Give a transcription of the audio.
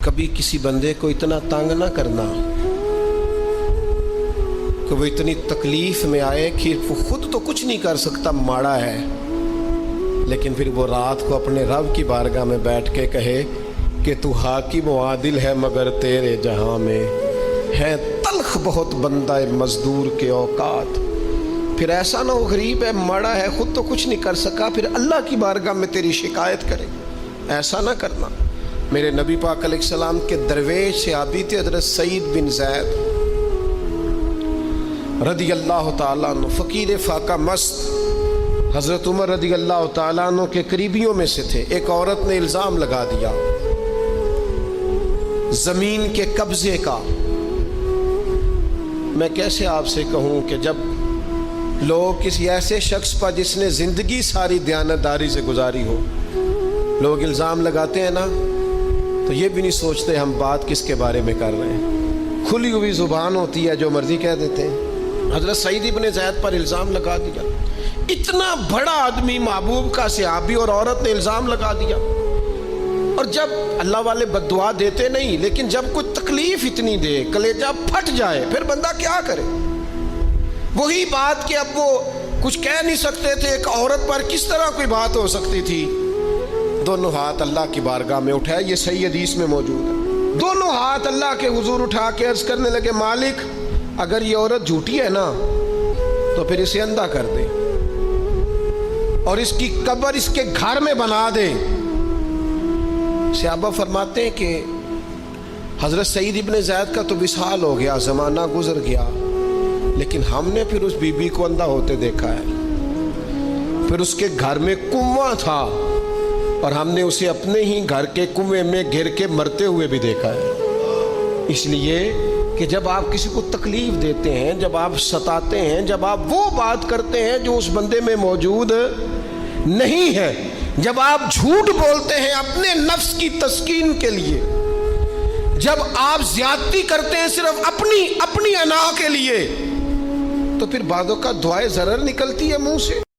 کبھی کسی بندے کو اتنا تنگ نہ کرنا کہ وہ اتنی تکلیف میں آئے کہ وہ خود تو کچھ نہیں کر سکتا، ماڑا ہے، لیکن پھر وہ رات کو اپنے رب کی بارگاہ میں بیٹھ کے کہے کہ تو حاکم و عادل ہے مگر تیرے جہاں میں ہے تلخ بہت بندہ مزدور کے اوقات۔ پھر ایسا نہ ہو غریب ہے، ماڑا ہے، خود تو کچھ نہیں کر سکا، پھر اللہ کی بارگاہ میں تیری شکایت کرے۔ ایسا نہ کرنا۔ میرے نبی پاک علیہ السلام کے درویش صحابی تھے حضرت سعید بن زید رضی اللہ تعالیٰ عنہ، فقیر فاقہ مست، حضرت عمر رضی اللہ تعالیٰ عنہ کے قریبیوں میں سے تھے۔ ایک عورت نے الزام لگا دیا زمین کے قبضے کا۔ میں کیسے آپ سے کہوں کہ جب لوگ کسی ایسے شخص پر جس نے زندگی ساری دیانتداری سے گزاری ہو، لوگ الزام لگاتے ہیں نا، تو یہ بھی نہیں سوچتے ہم بات کس کے بارے میں کر رہے ہیں، کھلی ہوئی زبان ہوتی ہے، جو مرضی کہہ دیتے ہیں۔ حضرت سعید بن زید پر الزام لگا دیا، اتنا بڑا آدمی، محبوب کا صحابی، اور عورت نے الزام لگا دیا۔ اور جب اللہ والے بد دعا دیتے نہیں، لیکن جب کوئی تکلیف اتنی دے، کلیجہ پھٹ جائے، پھر بندہ کیا کرے؟ وہی بات کہ اب وہ کچھ کہہ نہیں سکتے تھے، ایک عورت پر کس طرح کوئی بات ہو سکتی تھی؟ دونوں ہاتھ اللہ کی بارگاہ میں اٹھائے، یہ صحیح حدیث میں موجود ہے۔ دونوں ہاتھ اللہ کے حضور اٹھا کے عرض کرنے لگے، مالک اگر یہ عورت جھوٹی ہے نا تو پھر اسے اندھا کر دے اور اس کی قبر اس کے گھر میں بنا دے۔ صحابہ فرماتے ہیں کہ حضرت سعید بن زید کا تو وصال ہو گیا، زمانہ گزر گیا، لیکن ہم نے پھر اس بی بی کو اندھا ہوتے دیکھا ہے۔ پھر اس کے گھر میں کنواں تھا اور ہم نے اسے اپنے ہی گھر کے کنویں میں گر کے مرتے ہوئے بھی دیکھا ہے۔ اس لیے کہ جب آپ کسی کو تکلیف دیتے ہیں، جب آپ ستاتے ہیں، جب آپ وہ بات کرتے ہیں جو اس بندے میں موجود نہیں ہے، جب آپ جھوٹ بولتے ہیں اپنے نفس کی تسکین کے لیے، جب آپ زیادتی کرتے ہیں صرف اپنی انا کے لیے، تو پھر بعضوں کا دعائے ضرر نکلتی ہے منہ سے۔